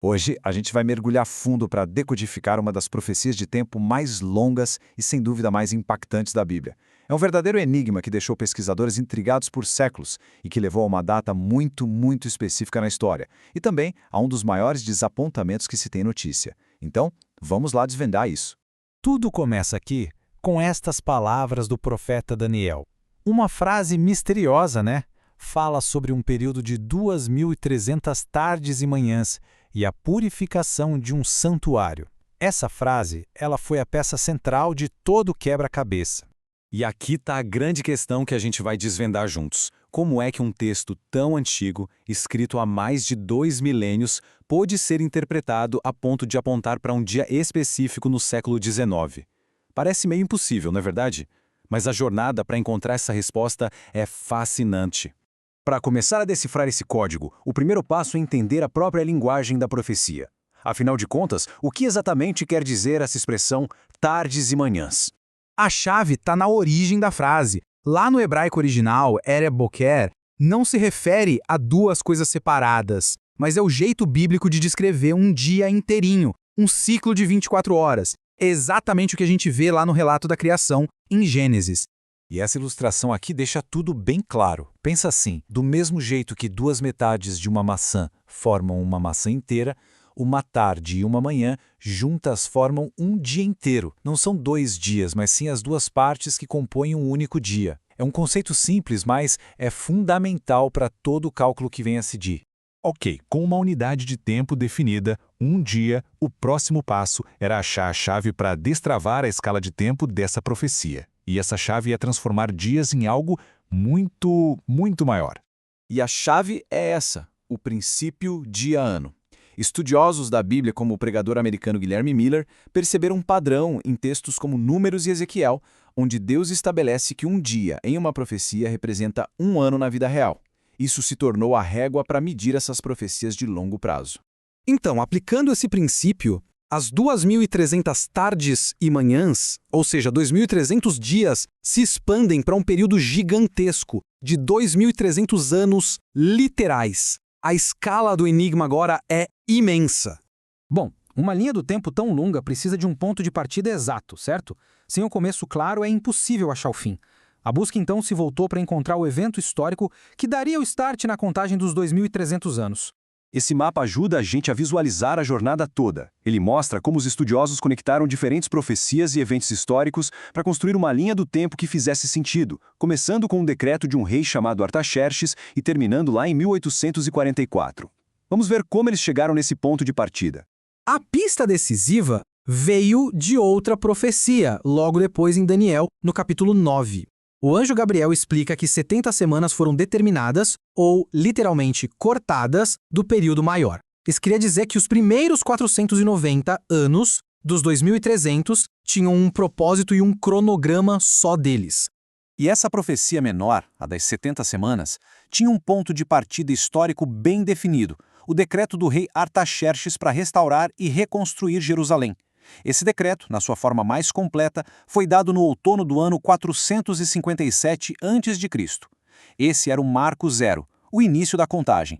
Hoje, a gente vai mergulhar fundo para decodificar uma das profecias de tempo mais longas e, sem dúvida, mais impactantes da Bíblia. É um verdadeiro enigma que deixou pesquisadores intrigados por séculos e que levou a uma data muito específica na história, e também a um dos maiores desapontamentos que se tem notícia. Então, vamos lá desvendar isso. Tudo começa aqui com estas palavras do profeta Daniel. Uma frase misteriosa, né? Fala sobre um período de 2.300 tardes e manhãs e a purificação de um santuário. Essa frase, ela foi a peça central de todo o quebra-cabeça. E aqui está a grande questão que a gente vai desvendar juntos. Como é que um texto tão antigo, escrito há mais de 2 milênios, pôde ser interpretado a ponto de apontar para um dia específico no século XIX? Parece meio impossível, não é verdade? Mas a jornada para encontrar essa resposta é fascinante. Para começar a decifrar esse código, o primeiro passo é entender a própria linguagem da profecia. Afinal de contas, o que exatamente quer dizer essa expressão tardes e manhãs? A chave está na origem da frase. Lá no hebraico original, Ere Boker, não se refere a duas coisas separadas, mas é o jeito bíblico de descrever um dia inteirinho, um ciclo de 24 horas. É exatamente o que a gente vê lá no relato da criação, em Gênesis. E essa ilustração aqui deixa tudo bem claro. Pensa assim, do mesmo jeito que duas metades de uma maçã formam uma maçã inteira, uma tarde e uma manhã juntas formam um dia inteiro. Não são 2 dias, mas sim as duas partes que compõem um único dia. É um conceito simples, mas é fundamental para todo o cálculo que vem a seguir. Ok, com uma unidade de tempo definida, um dia, o próximo passo era achar a chave para destravar a escala de tempo dessa profecia. E essa chave ia transformar dias em algo muito maior. E a chave é essa, o princípio dia-ano. Estudiosos da Bíblia, como o pregador americano Guilherme Miller, perceberam um padrão em textos como Números e Ezequiel, onde Deus estabelece que um dia em uma profecia representa um ano na vida real. Isso se tornou a régua para medir essas profecias de longo prazo. Então, aplicando esse princípio, as 2.300 tardes e manhãs, ou seja, 2.300 dias, se expandem para um período gigantesco de 2.300 anos literais. A escala do enigma agora é imensa. Bom, uma linha do tempo tão longa precisa de um ponto de partida exato, certo? Sem um começo claro, é impossível achar o fim. A busca então se voltou para encontrar o evento histórico que daria o start na contagem dos 2.300 anos. Esse mapa ajuda a gente a visualizar a jornada toda. Ele mostra como os estudiosos conectaram diferentes profecias e eventos históricos para construir uma linha do tempo que fizesse sentido, começando com um decreto de um rei chamado Artaxerxes e terminando lá em 1844. Vamos ver como eles chegaram nesse ponto de partida. A pista decisiva veio de outra profecia, logo depois em Daniel, no capítulo 9. O anjo Gabriel explica que 70 semanas foram determinadas, ou literalmente cortadas, do período maior. Isso queria dizer que os primeiros 490 anos dos 2.300 tinham um propósito e um cronograma só deles. E essa profecia menor, a das 70 semanas, tinha um ponto de partida histórico bem definido, o decreto do rei Artaxerxes para restaurar e reconstruir Jerusalém. Esse decreto, na sua forma mais completa, foi dado no outono do ano 457 a.C. Esse era o marco zero, o início da contagem.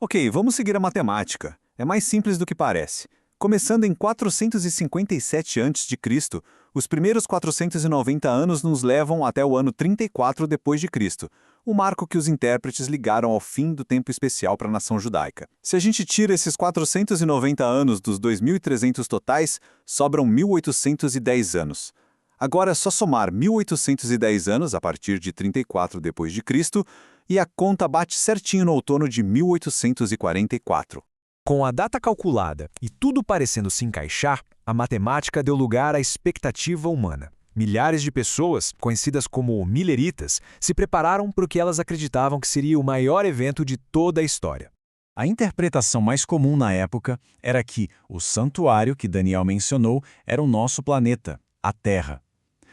Ok, vamos seguir a matemática. É mais simples do que parece. Começando em 457 a.C., os primeiros 490 anos nos levam até o ano 34 d.C., o marco que os intérpretes ligaram ao fim do tempo especial para a nação judaica. Se a gente tira esses 490 anos dos 2.300 totais, sobram 1.810 anos. Agora é só somar 1.810 anos a partir de 34 d.C. e a conta bate certinho no outono de 1844. Com a data calculada e tudo parecendo se encaixar, a matemática deu lugar à expectativa humana. Milhares de pessoas, conhecidas como milleritas, se prepararam para o que elas acreditavam que seria o maior evento de toda a história. A interpretação mais comum na época era que o santuário que Daniel mencionou era o nosso planeta, a Terra.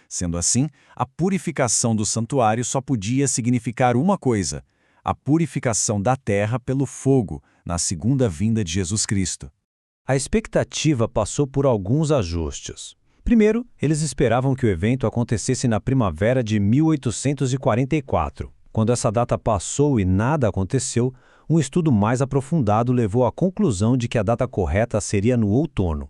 Sendo assim, a purificação do santuário só podia significar uma coisa: a purificação da Terra pelo fogo, na segunda vinda de Jesus Cristo. A expectativa passou por alguns ajustes. Primeiro, eles esperavam que o evento acontecesse na primavera de 1844. Quando essa data passou e nada aconteceu, Um estudo mais aprofundado levou à conclusão de que a data correta seria no outono.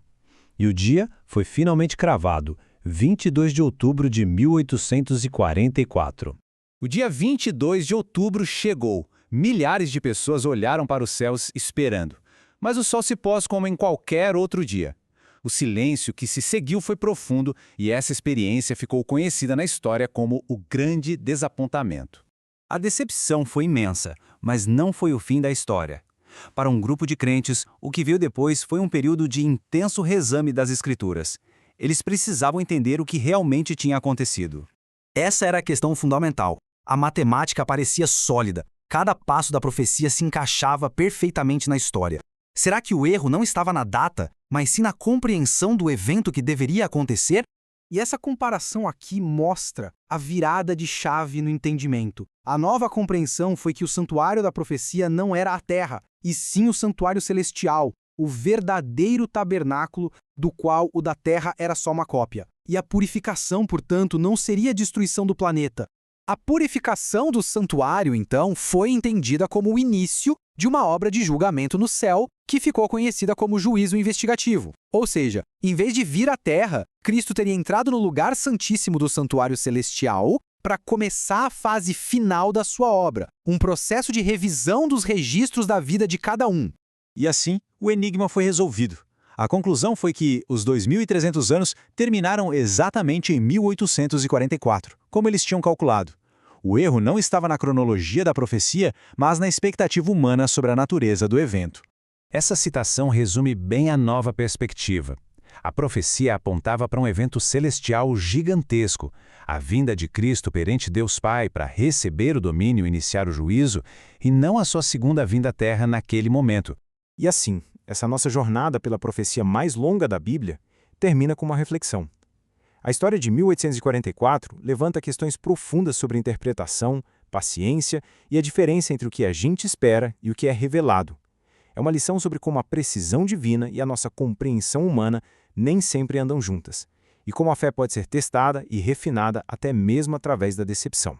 E o dia foi finalmente cravado, 22 de outubro de 1844. O dia 22 de outubro chegou. Milhares de pessoas olharam para os céus esperando. Mas o sol se pôs como em qualquer outro dia. O silêncio que se seguiu foi profundo e essa experiência ficou conhecida na história como o Grande Desapontamento. A decepção foi imensa, mas não foi o fim da história. Para um grupo de crentes, o que veio depois foi um período de intenso reexame das Escrituras. Eles precisavam entender o que realmente tinha acontecido. Essa era a questão fundamental. A matemática parecia sólida. Cada passo da profecia se encaixava perfeitamente na história. Será que o erro não estava na data, mas sim na compreensão do evento que deveria acontecer? E essa comparação aqui mostra a virada de chave no entendimento. A nova compreensão foi que o santuário da profecia não era a terra, e sim o santuário celestial, o verdadeiro tabernáculo, do qual o da terra era só uma cópia. E a purificação, portanto, não seria a destruição do planeta. A purificação do santuário, então, foi entendida como o início de uma obra de julgamento no céu, que ficou conhecida como juízo investigativo. Ou seja, em vez de vir à terra, Cristo teria entrado no lugar santíssimo do santuário celestial para começar a fase final da sua obra, um processo de revisão dos registros da vida de cada um. E assim, o enigma foi resolvido. A conclusão foi que os 2.300 anos terminaram exatamente em 1844, como eles tinham calculado. O erro não estava na cronologia da profecia, mas na expectativa humana sobre a natureza do evento. Essa citação resume bem a nova perspectiva. A profecia apontava para um evento celestial gigantesco, a vinda de Cristo perante Deus Pai para receber o domínio e iniciar o juízo, e não a sua segunda vinda à Terra naquele momento. E assim, essa nossa jornada pela profecia mais longa da Bíblia termina com uma reflexão. A história de 1844 levanta questões profundas sobre interpretação, paciência e a diferença entre o que a gente espera e o que é revelado. É uma lição sobre como a precisão divina e a nossa compreensão humana nem sempre andam juntas, e como a fé pode ser testada e refinada até mesmo através da decepção.